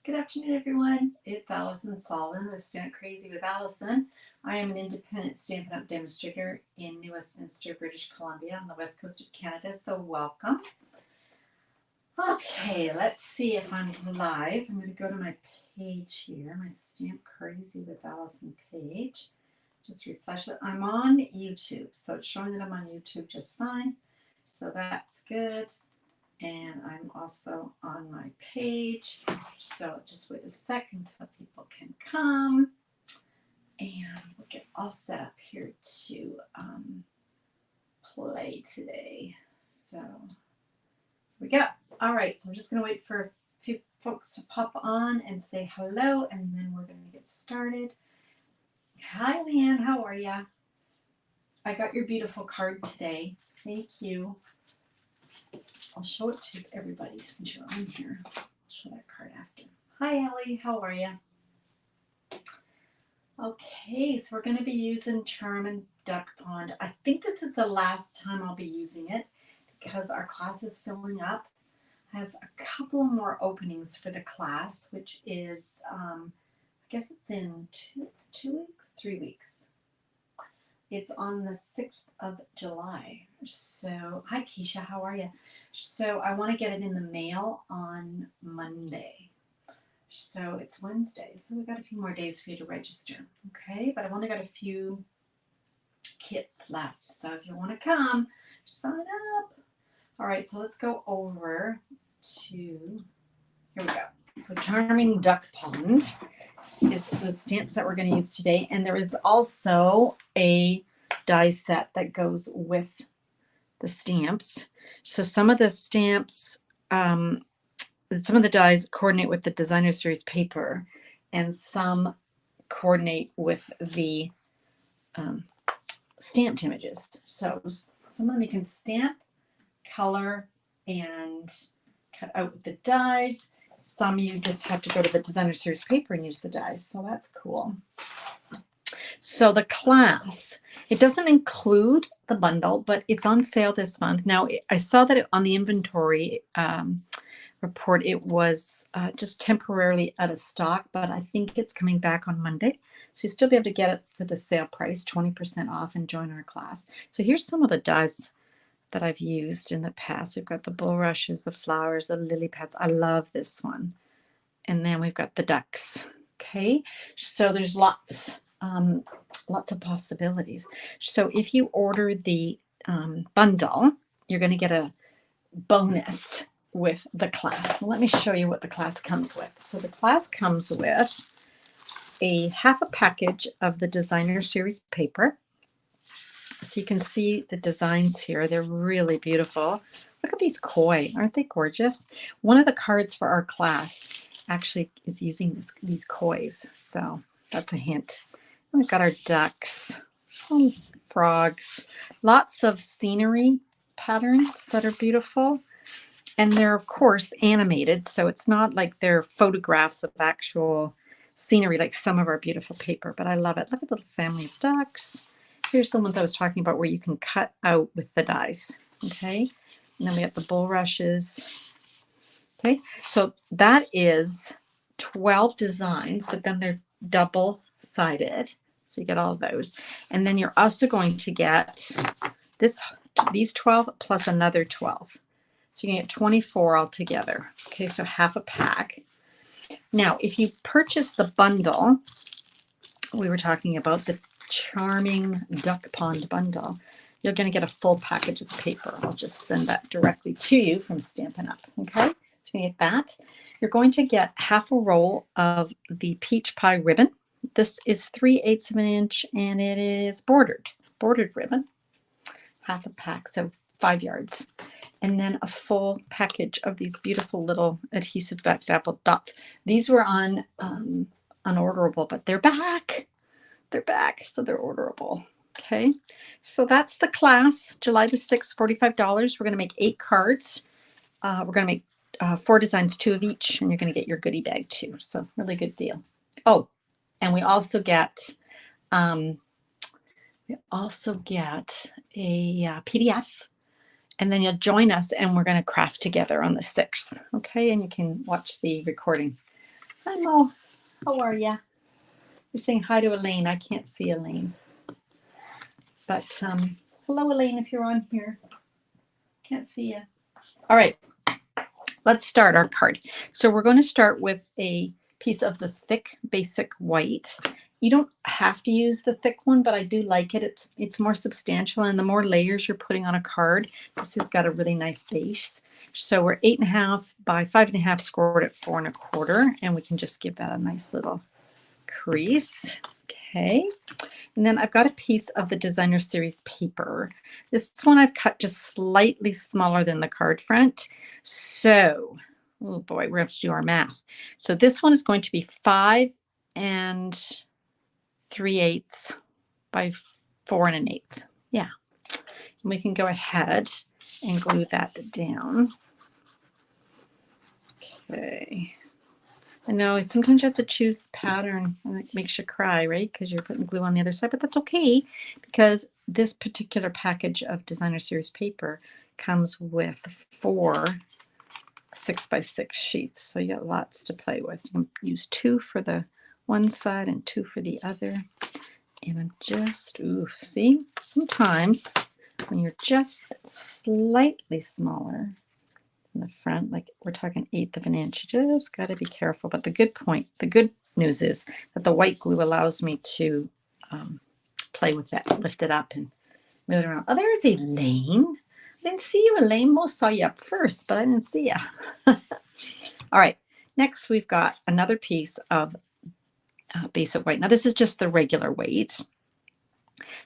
Good afternoon, everyone. It's Alison Sullivan with Stamp Crazy with Alison. I am an independent Stampin' Up! Demonstrator in New Westminster, British Columbia on the west coast of Canada, so welcome. Okay, let's see if I'm live. I'm going to go to my page here, my Stamp Crazy with Alison page. Just refresh it. I'm on YouTube, so it's showing that I'm on YouTube just fine, so that's good. And I'm also on my page. So just wait a second till people can come. And we'll get all set up here to play today. So here we go. All right, so I'm just going to wait for a few folks to pop on and say hello, and then we're going to get started. Hi, Leanne. How are ya? I got your beautiful card today. Thank you. I'll show it to everybody since you're on here. I'll show that card after. Hi, Ellie. How are you? Okay, so we're going to be using Charmin Duck Pond. I think this is the last time I'll be using it because our class is filling up. I have a couple more openings for the class, which is, I guess it's in 3 weeks. It's on the 6th of July. So, hi Keisha, how are you? So I want to get it in the mail on Monday. So it's Wednesday. So we've got a few more days for you to register. Okay, but I've only got a few kits left. So if you want to come, sign up. All right, so let's go over to, here we go. So Charming Duck Pond is the stamps that we're going to use today. And there is also a die set that goes with the stamps. So some of the stamps, some of the dies coordinate with the designer series paper, and some coordinate with the stamped images. So some of them you can stamp, color, and cut out with the dies. Some you just have to go to the designer series paper and use the dies. So that's cool. So the class, it doesn't include the bundle, but it's on sale this month. Now, I saw that on the inventory report, it was just temporarily out of stock, but I think it's coming back on Monday. So you'll still be able to get it for the sale price, 20% off, and join our class. So here's some of the dies that I've used in the past. We've got the bulrushes, the flowers, the lily pads. I love this one. And then we've got the ducks. Okay, so there's lots of possibilities. So if you order the bundle, you're going to get a bonus with the class. So let me show you what the class comes with. So the class comes with a half a package of the designer series paper. So you can see the designs here. They're really beautiful. Look at these koi. Aren't they gorgeous? One of the cards for our class actually is using these kois. So that's a hint. We've got our ducks, frogs, lots of scenery patterns that are beautiful. And they're, of course, animated. So it's not like they're photographs of actual scenery like some of our beautiful paper. But I love it. Look at the little family of ducks. Here's the ones I was talking about where you can cut out with the dies. Okay. And then we have the bulrushes. Okay. So that is 12 designs, but then they're double-sided. So you get all of those. And then you're also going to get these 12 plus another 12. So you can get 24 altogether. Okay, so half a pack. Now, if you purchase the bundle, we were talking about the Charming Duck Pond bundle, you're going to get a full package of paper. I'll just send that directly to you from Stampin' Up. Okay, so you get that. You're going to get half a roll of the peach pie ribbon. This is 3/8 of an inch, and it is bordered ribbon. Half a pack, so 5 yards. And then a full package of these beautiful little adhesive backed apple dots. These were on unorderable, but they're back. They're back, so they're orderable. Okay, so that's the class, July the 6th, $45. We're going to make 8 cards. We're going to make 4 designs, 2 of each, and you're going to get your goodie bag too. So really good deal. Oh, and we also get a PDF. And then you'll join us and we're going to craft together on the 6th. Okay, and you can watch the recordings. Hi, Mo. How are ya? You're saying hi to Elaine. I can't see Elaine. But hello, Elaine, if you're on here. Can't see ya. All right. Let's start our card. So we're going to start with a piece of the thick basic white. You don't have to use the thick one, but I do like it. It's more substantial, and the more layers you're putting on a card, this has got a really nice base. So we're 8.5 by 5.5, scored at 4 1/4, and we can just give that a nice little crease. Okay. And then I've got a piece of the designer series paper. This one I've cut just slightly smaller than the card front. So, oh boy, we're going to have to do our math. So this one is going to be 5 3/8 by 4 1/8. Yeah. And we can go ahead and glue that down. Okay. I know sometimes you have to choose the pattern, and it makes you cry, right? Because you're putting glue on the other side, but that's okay because this particular package of designer series paper comes with 4 6x6 sheets. So you got lots to play with. You can use 2 for the one side and 2 for the other. And I'm just, see, sometimes when you're just slightly smaller in the front, like we're talking 1/8 of an inch, you just got to be careful. But the good news is that the white glue allows me to play with that, lift it up and move it around. Oh, there's Elaine. I didn't see you, Elaine. Most saw you up first, but I didn't see you. All right, next we've got another piece of basic white. Now this is just the regular weight.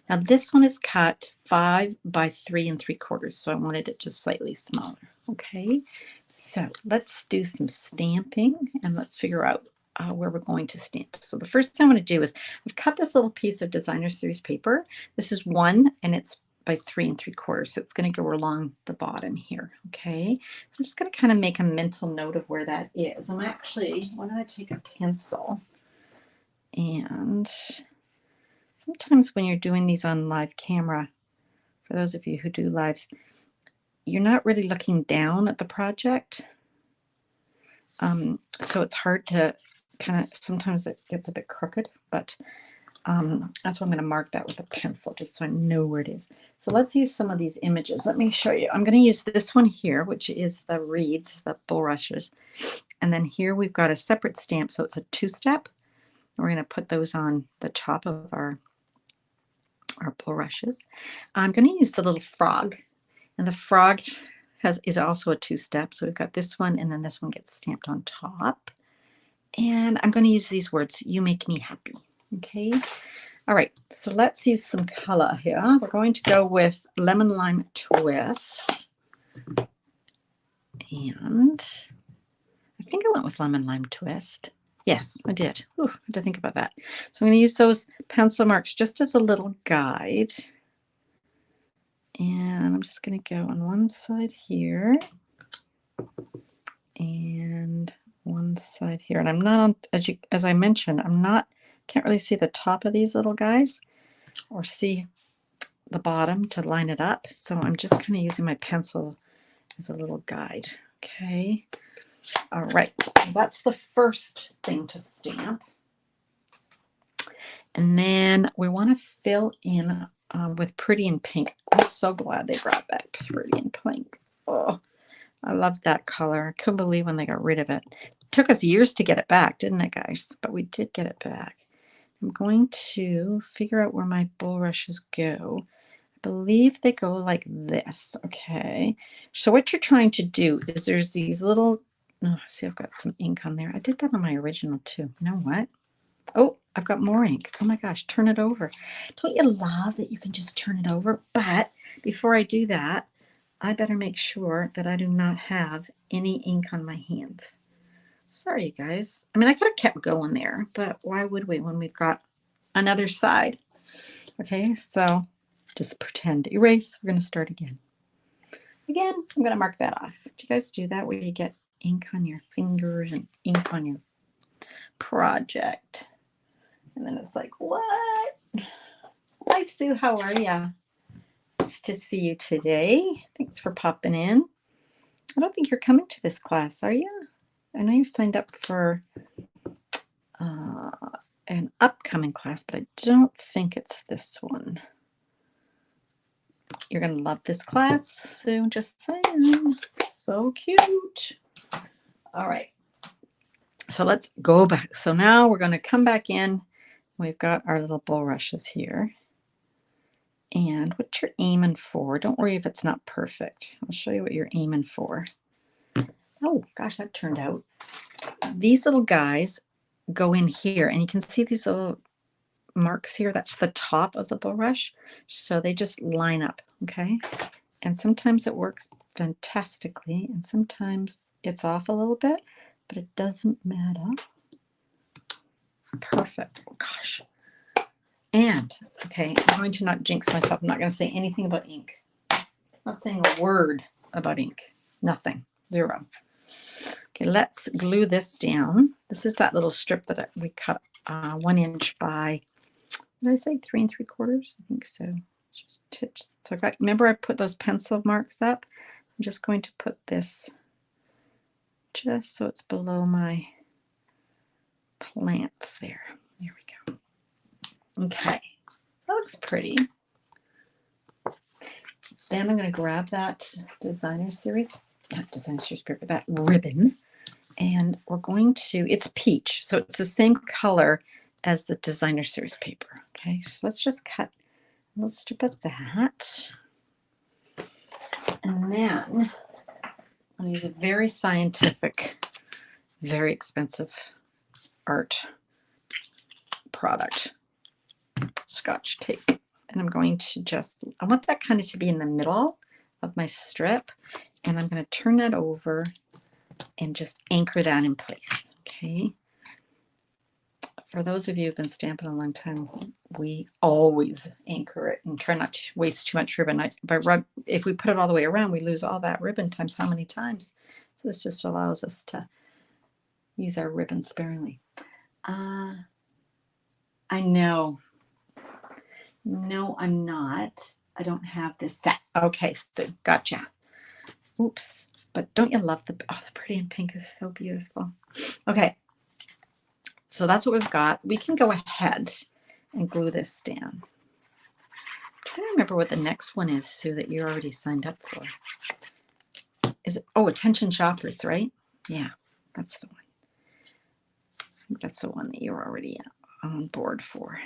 Now this one is cut 5 by 3 3/4, so I wanted it just slightly smaller. Okay, so let's do some stamping and let's figure out where we're going to stamp. So the first thing I'm going to do is I've cut this little piece of designer series paper. This is 1 and it's by 3 3/4, so it's going to go along the bottom here. Okay, so I'm just going to kind of make a mental note of where that is. I'm actually, why don't I take a pencil, and sometimes when you're doing these on live camera, for those of you who do lives, you're not really looking down at the project. So it's hard to kind of, sometimes it gets a bit crooked, but that's why I'm going to mark that with a pencil just so I know where it is. So let's use some of these images. Let me show you. I'm going to use this one here, which is the reeds, the bulrushes. And then here we've got a separate stamp, so it's a 2-step. We're going to put those on the top of our bulrushes. I'm going to use the little frog, and the frog is also a 2-step. So we've got this one, and then this one gets stamped on top. And I'm going to use these words, "You make me happy." Okay. All right. So let's use some color here. We're going to go with Lemon Lime Twist. And I think I went with Lemon Lime Twist. Yes, I did. I had to think about that. So I'm going to use those pencil marks just as a little guide. And I'm just going to go on one side here and one side here. And I'm not on, as I mentioned, can't really see the top of these little guys or see the bottom to line it up. So I'm just kind of using my pencil as a little guide. Okay. All right. That's the first thing to stamp. And then we want to fill in with Pretty in Pink. I'm so glad they brought back Pretty in Pink. Oh, I love that color. I couldn't believe when they got rid of it. It took us years to get it back, didn't it, guys? But we did get it back. I'm going to figure out where my bulrushes go. I believe they go like this. Okay. So what you're trying to do is there's these little, see, I've got some ink on there. I did that on my original too. You know what? Oh, I've got more ink. Oh my gosh, turn it over. Don't you love that you can just turn it over? But before I do that, I better make sure that I do not have any ink on my hands. Sorry, you guys. I mean, I could have kept going there, but why would we when we've got another side? Okay, so just pretend. Erase. We're going to start again. Again, I'm going to mark that off. Do you guys do that where you get ink on your fingers and ink on your project? And then it's like, what? Hi, Sue. How are ya? Nice to see you today. Thanks for popping in. I don't think you're coming to this class, are you? I know you signed up for an upcoming class, but I don't think it's this one. You're going to love this class, so just saying. So cute. All right. So let's go back. So now we're going to come back in. We've got our little bulrushes here. And what you're aiming for, don't worry if it's not perfect. I'll show you what you're aiming for. Oh, gosh, that turned out. These little guys go in here, and you can see these little marks here. That's the top of the bulrush. So they just line up, okay? And sometimes it works fantastically, and sometimes it's off a little bit, but it doesn't matter. Perfect. Oh, gosh. And, okay, I'm going to not jinx myself. I'm not going to say anything about ink. I'm not saying a word about ink. Nothing. Zero. Okay, let's glue this down. This is that little strip that we cut 1 inch by, did I say 3 3/4? I think so. Just titch. So remember I put those pencil marks up? I'm just going to put this just so it's below my plants there. There we go. Okay, that looks pretty. Then I'm going to grab that designer series paper, that ribbon, and we're going to, it's peach, so it's the same color as the designer series paper. Okay, so let's just cut a little strip of that. And then I'm going to use a very scientific, very expensive art product, Scotch tape. And I'm going to just, I want that kind of to be in the middle of my strip. And I'm going to turn that over and just anchor that in place. Okay. For those of you who've been stamping a long time, we always anchor it and try not to waste too much ribbon. If we put it all the way around, we lose all that ribbon times how many times. So this just allows us to use our ribbon sparingly. I know. No, I'm not. I don't have this set. Okay, so gotcha. Oops. But don't you love the pretty in pink is so beautiful. Okay. So that's what we've got. We can go ahead and glue this down. I'm trying to remember what the next one is, Sue, that you're already signed up for. Is it? Oh, Attention Shoppers, right? Yeah, that's the one. I think that's the one that you're already on board for.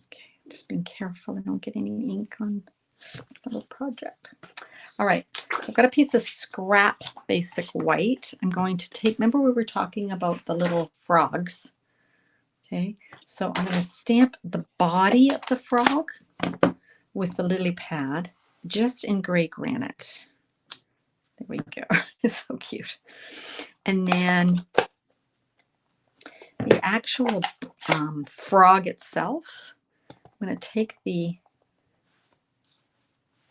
Okay, just being careful I don't get any ink on the little project. All right, so I've got a piece of scrap basic white. I'm going to take, remember we were talking about the little frogs? Okay, so I'm going to stamp the body of the frog with the lily pad just in gray granite. There we go. It's so cute. And then the actual frog itself, I'm going to take the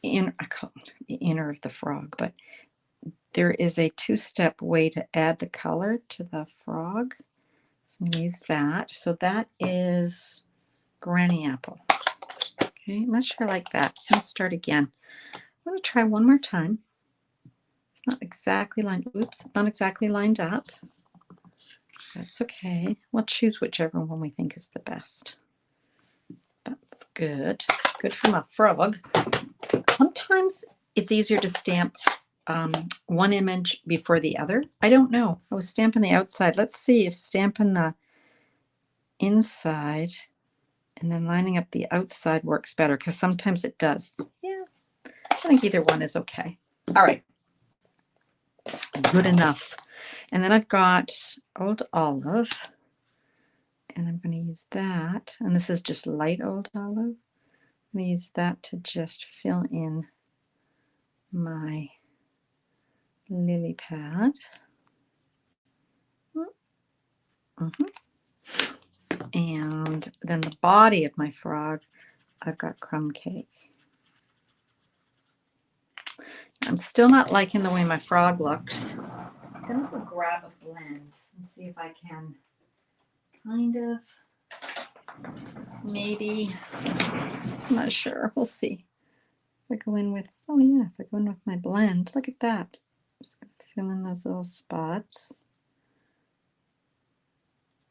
inner of the frog, but there is a 2-step way to add the color to the frog. So I'm going to use that. So that is Granny Apple. Okay, I'm not sure I like that. I'm going to start again. I'm going to try one more time. It's not exactly lined. Oops, not exactly lined up. That's okay. We'll choose whichever one we think is the best. That's good. Good from a frog. Sometimes it's easier to stamp one image before the other. I don't know. I was stamping the outside. Let's see if stamping the inside and then lining up the outside works better, because sometimes it does. Yeah, I think either one is okay. All right. Good enough. And then I've got Old Olive, and I'm going to use that. And this is just light Old Olive. I'm going to use that to just fill in my lily pad. And then the body of my frog, I've got crumb cake. I'm still not liking the way my frog looks. I'm going to go grab a blend and see if I can kind of, maybe, I'm not sure. We'll see. If I go in with, oh yeah, if I go in with my blend, look at that. I'm just going to fill in those little spots.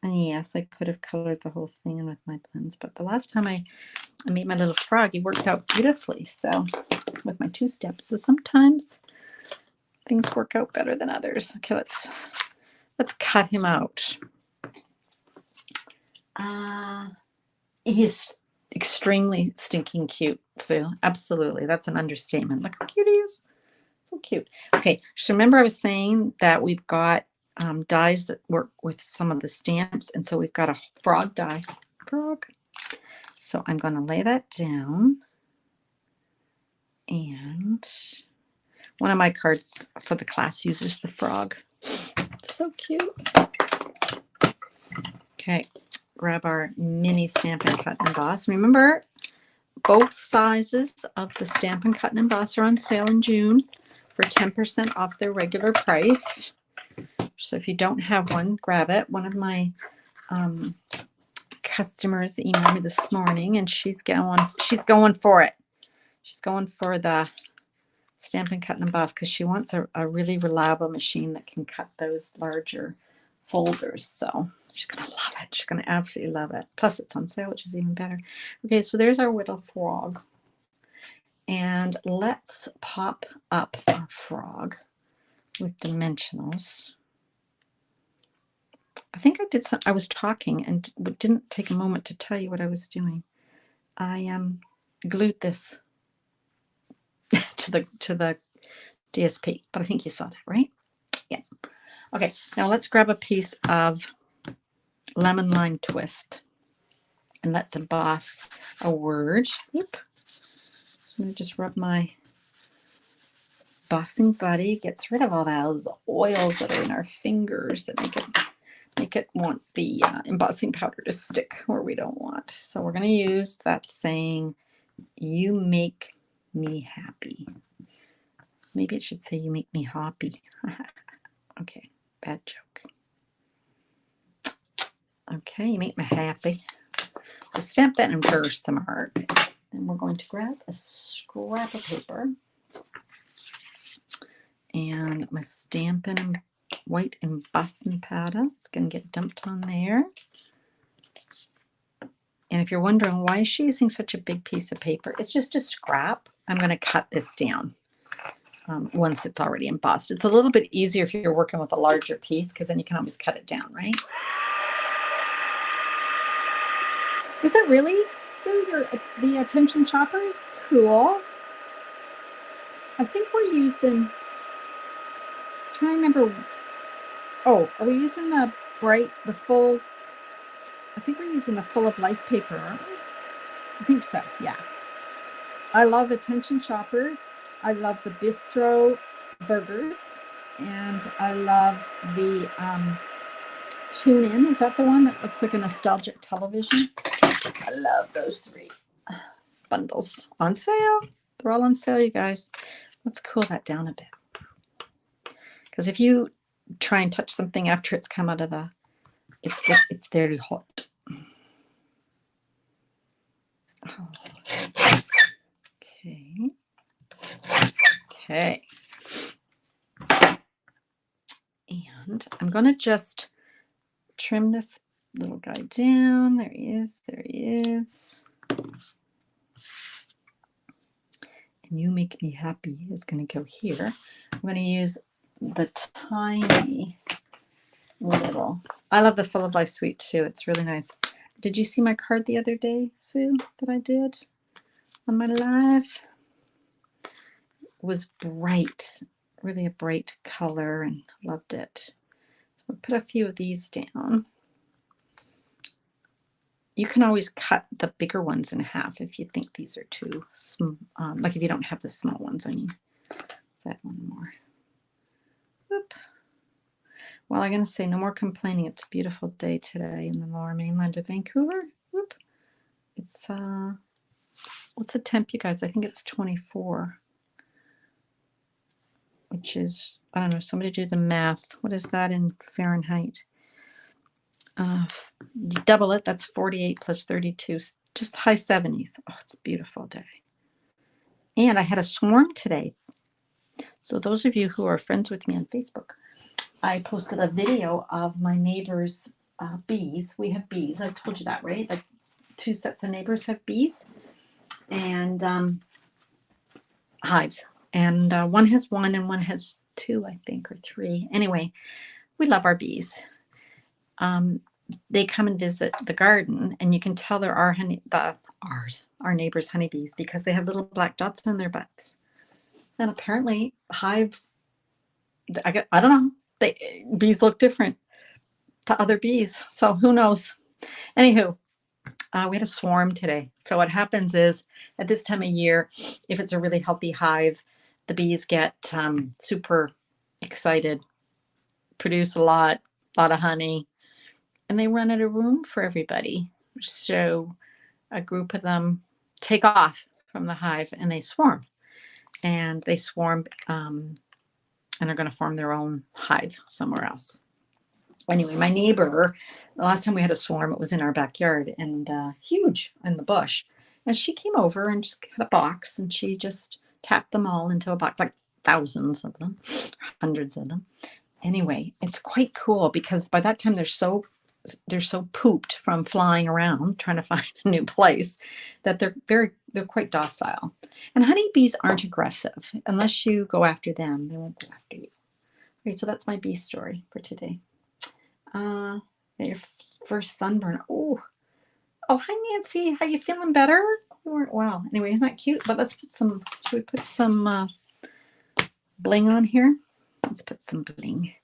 And yes, I could have colored the whole thing in with my blends, but the last time I made my little frog, he worked out beautifully. So with my 2 steps. So sometimes things work out better than others. Okay, let's cut him out. He's extremely stinking cute. So absolutely, that's an understatement. Look how cute he is. So cute. Okay, so remember I was saying that we've got dies that work with some of the stamps, and so we've got a frog die. Frog. So I'm going to lay that down, and one of my cards for the class uses the frog. So cute. Okay, grab our mini Stampin' Cut and Emboss. Remember, both sizes of the Stampin' Cut and Emboss are on sale in June for 10% off their regular price. So if you don't have one, grab it. One of my customers emailed me this morning, and she's going for it. She's going for the Stampin' Cut and Emboss because she wants a really reliable machine that can cut those larger folders. So she's gonna love it. She's gonna absolutely love it. Plus it's on sale, which is even better. Okay, so there's our little frog. And let's pop up our frog with dimensionals. I think I did some. I was talking and didn't take a moment to tell you what I was doing. I glued this to the DSP, but I think you saw that, right? Yeah. Okay. Now let's grab a piece of lemon lime twist and let's emboss a word. Oop. So I'm gonna just rub my embossing buddy. Gets rid of all those oils that are in our fingers that make it want the embossing powder to stick where we don't want. So we're going to use that saying, you make me happy. Maybe it should say you make me hoppy. Okay, bad joke. Okay, you make me happy. We'll stamp that in verse some art. And we're going to grab a scrap of paper and my Stampin' white embossing powder. It's going to get dumped on there. And if you're wondering why is she using such a big piece of paper, it's just a scrap. I'm going to cut this down once it's already embossed. It's a little bit easier if you're working with a larger piece because then you can always cut it down, right? Is it really? So you're the attention choppers? Cool. I think we're using, I'm trying to remember. Oh, are we using the full? I think we're using the full of life paper, aren't we? I think so, yeah. I love attention choppers. I love the bistro burgers. And I love the Tune In. Is that the one that looks like a nostalgic television? I love those 3 bundles. On sale. They're all on sale, you guys. Let's cool that down a bit. Because if you try and touch something after it's come out of the, it's very hot. Oh. Okay. Okay. And I'm going to just trim this little guy down. There he is. There he is. And you make me happy is going to go here. I'm going to use the tiny little, I love the Full of Life Suite too. It's really nice. Did you see my card the other day, Sue, that I did on my live? It was bright, really a bright color, and loved it. So we'll put a few of these down. You can always cut the bigger ones in half if you think these are too small. Like if you don't have the small ones, I mean. That one more. Whoop. Well, I'm going to say no more complaining. It's a beautiful day today in the lower mainland of Vancouver. Whoop. It's, what's the temp, you guys? I think it's 24, which is, I don't know, somebody do the math. What is that in Fahrenheit? You double it, that's 48 plus 32, just high 70s. Oh, it's a beautiful day. And I had a swarm today. So those of you who are friends with me on Facebook, I posted a video of my neighbor's bees. We have bees. I told you that, right? Like 2 sets of neighbors have bees and hives. And one has 1 and one has 2, I think, or 3. Anyway, we love our bees. They come and visit the garden, and you can tell they're our neighbors' honeybees because they have little black dots on their butts. And apparently, hives, I don't know, bees look different to other bees, so who knows? Anywho, we had a swarm today. So what happens is at this time of year, if it's a really healthy hive, the bees get super excited, produce a lot of honey, and they run out of room for everybody. So a group of them take off from the hive and they swarm. And they swarm and are going to form their own hive somewhere else. Anyway, my neighbor, the last time we had a swarm, it was in our backyard and huge in the bush. And she came over and just had a box and she just tapped them all into a box, like thousands of them, hundreds of them. Anyway, it's quite cool because by that time they're so pooped from flying around trying to find a new place that they're quite docile. And honeybees aren't aggressive. Unless you go after them, they won't go after you. Okay, so that's my bee story for today. Your first sunburn. Oh, hi Nancy. How you feeling? Better? Wow. Anyway, isn't that cute? But let's put some. Should we put some bling on here? Let's put some bling.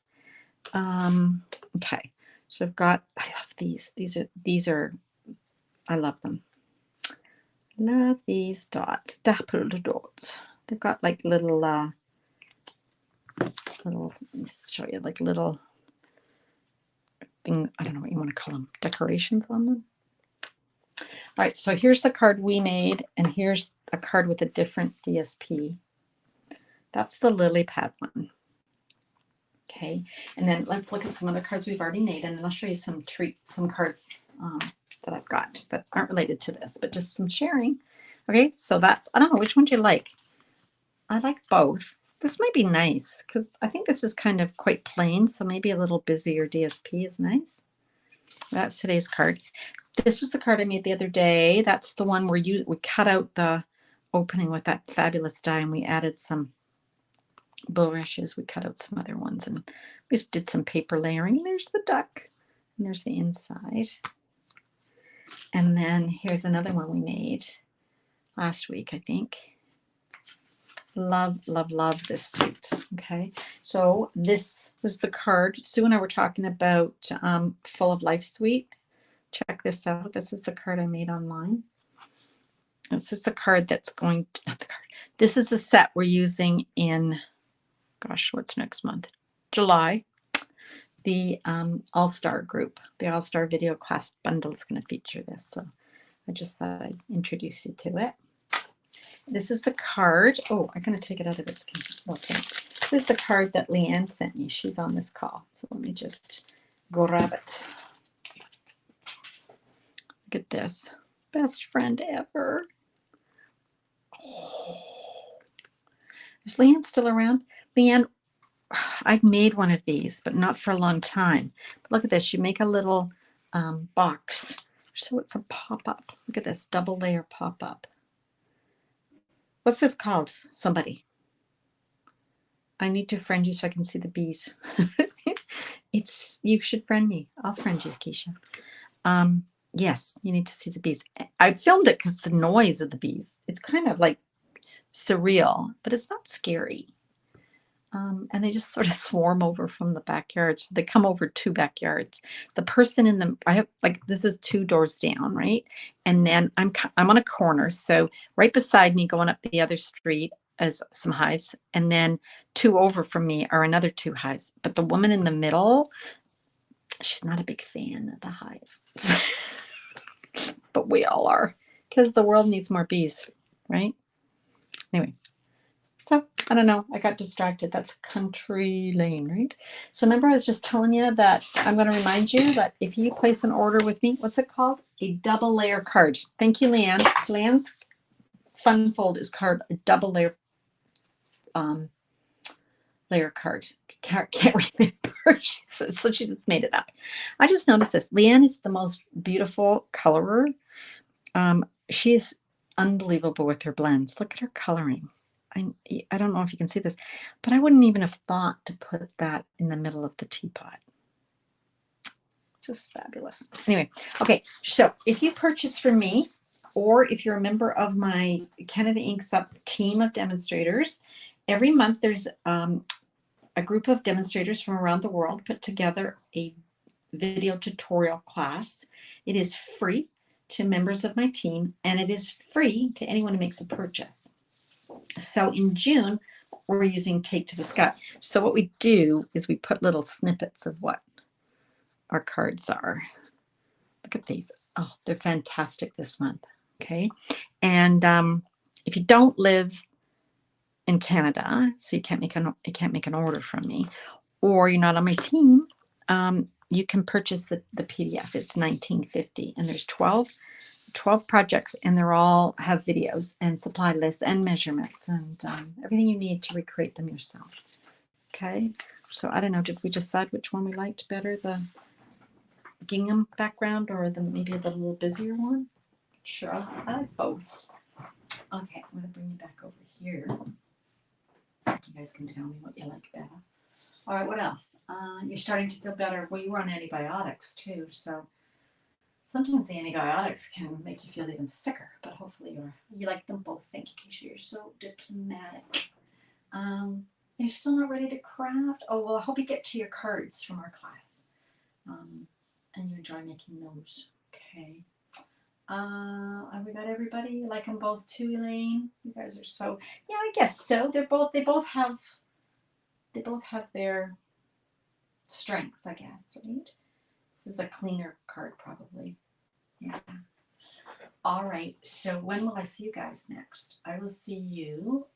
Okay. So I've got. I love these. These are. I love them. Love these dots. Dappled dots. They've got like little. Let me show you like little. Thing, I don't know what you want to call them, decorations on them. All right, so here's the card we made, and here's a card with a different DSP. That's the lily pad one. Okay, and then let's look at some other cards we've already made, and then I'll show you some cards that I've got that aren't related to this, but just some sharing. Okay, so that's, I don't know, which one do you like? I like both. This might be nice because I think this is kind of quite plain, so maybe a little busier DSP is nice. That's today's card. This was the card I made the other day. That's the one where we cut out the opening with that fabulous die and we added some bulrushes. We cut out some other ones and we just did some paper layering. There's the duck and there's the inside. And then here's another one we made last week, I think. Love, love, love this suite. Okay, so this was the card. Sue and I were talking about Full of Life suite. Check this out. This is the card I made online. This is the card that's going to, not the card. This is the set we're using in, gosh, what's next month? July. The All-Star group, the All-Star video class bundle is going to feature this. So I just thought I'd introduce you to it. This is the card. Oh, I'm going to take it out of its case. Okay. This is the card that Leanne sent me. She's on this call. So let me just grab it. Look at this. Best friend ever. Oh. Is Leanne still around? Leanne, I've made one of these, but not for a long time. But look at this. You make a little box. So it's a pop-up. Look at this. Double layer pop-up. What's this called? Somebody. I need to friend you so I can see the bees. You should friend me. I'll friend you, Keisha. Yes, you need to see the bees. I filmed it because the noise of the bees. It's kind of like surreal, but it's not scary. And they just sort of swarm over from the backyards. They come over 2 backyards. The person in them, I have like, this is 2 doors down, right? And then I'm on a corner. So right beside me going up the other street is some hives. And then 2 over from me are another 2 hives. But the woman in the middle, she's not a big fan of the hive. But we all are because the world needs more bees, right? Anyway. So, I don't know. I got distracted. That's Country Lane, right? So remember I was just telling you that I'm going to remind you that if you place an order with me, what's it called? A double layer card. Thank you, Leanne. So Leanne's fun fold is called a double layer layer card. can't remember. So she just made it up. I just noticed this. Leanne is the most beautiful colorer. She's unbelievable with her blends. Look at her coloring. I don't know if you can see this, but I wouldn't even have thought to put that in the middle of the teapot. Just fabulous. Anyway, okay, so if you purchase from me, or if you're a member of my Canada Inks Up team of demonstrators, every month there's a group of demonstrators from around the world put together a video tutorial class. It is free to members of my team, and it is free to anyone who makes a purchase. So in June, we're using Take to the Sky. So what we do is we put little snippets of what our cards are. Look at these. Oh, they're fantastic this month. Okay. And if you don't live in Canada, so you can't make an order from me, or you're not on my team, you can purchase the PDF. It's $19.50, and there's 12 projects, and they're all have videos and supply lists and measurements and everything you need to recreate them yourself. Okay, so I don't know, did we decide which one we liked better, the gingham background or maybe the little busier one? Sure, I like both. Okay, I'm going to bring you back over here. You guys can tell me what you like better. All right, what else? You're starting to feel better. Well, you were on antibiotics too, so sometimes the antibiotics can make you feel even sicker, but hopefully you like them both. Thank you, Keisha. You're so diplomatic. You're still not ready to craft? Oh, well, I hope you get to your cards from our class. And you enjoy making those. Okay. Have we got everybody? You like them both too, Elaine? You guys are so, yeah, I guess so. They both have their strengths, I guess, right? This is a cleaner card, probably. Yeah. All right. So when will I see you guys next? I will see you.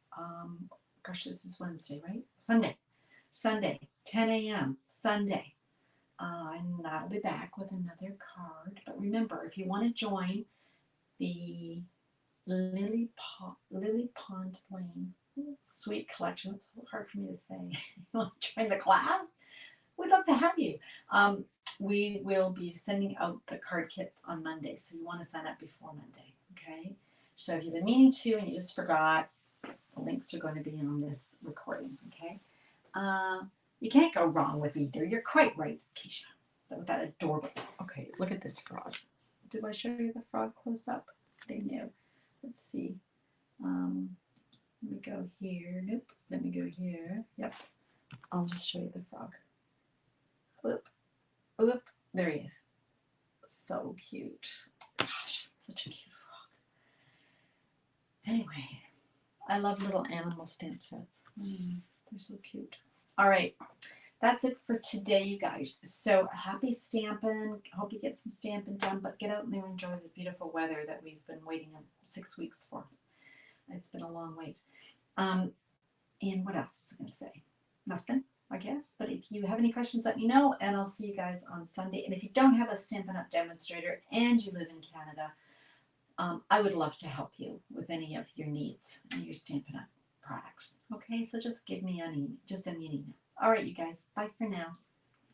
Gosh, this is Wednesday, right? Sunday, 10 a.m. Sunday. And I'll be back with another card. But remember, if you want to join the Lily Pond Lane Sweet Collection, it's hard for me to say. You want to join the class? We'd love to have you. We will be sending out the card kits on Monday, so you want to sign up before Monday, okay? So if you've been meaning to and you just forgot, the links are going to be on this recording, okay? You can't go wrong with either. You're quite right, Keisha. With that adorable. Okay, look at this frog. Did I show you the frog close up? They knew. Let's see. Let me go here. Nope. Let me go here. Yep. I'll just show you the frog. Whoop. Whoop. There he is. So cute. Gosh, such a cute frog. Anyway, I love little animal stamp sets. They're so cute. All right. That's it for today, you guys. So happy stamping. Hope you get some stamping done, but get out there and enjoy the beautiful weather that we've been waiting 6 weeks for. It's been a long wait. And what else was I going to say? Nothing, I guess. But if you have any questions, let me know, and I'll see you guys on Sunday. And if you don't have a Stampin' Up! Demonstrator and you live in Canada, I would love to help you with any of your needs and your Stampin' Up! Products. Okay, so just send me an email. All right, you guys. Bye for now.